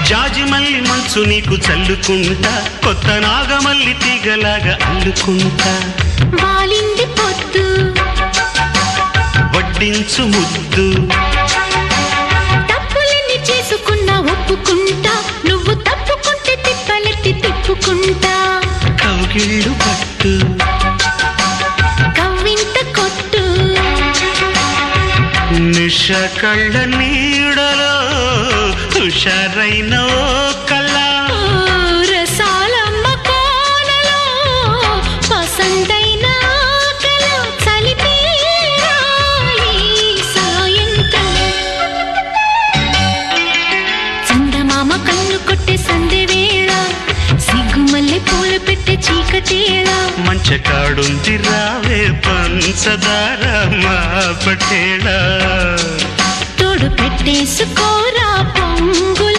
జాజిమల్లి మంచు నీకు చల్లుకుంటా, కొత్త నాగమల్లి తీగలాగా అల్లుకుంటా. వాలింది పొద్దు వడ్డించు ముద్దు, తప్పులన్నీ చేసుకున్నా ఒప్పుకుంటా, నువ్వు తప్పుకుంటే తిప్పలెత్తి తిప్పుకుంటా. కౌగిళ్ళు పట్టు కవ్వింత కొట్టు, నిష కళ్ళ నీడలో హుషారైన ఓ కళ. రసాలమ్మ కోనలో పసందైన కళ, చలిపేరాయి సాయంత్రం. చందమామ కన్ను కొట్టే సందె వేళ, సిగ్గుమల్లె పూలు పెట్టే చీకటేళ. మంచకాడుంది రావే పంచదార మా పటేళ, తోడు పెట్టేసుకోరా పొంగు.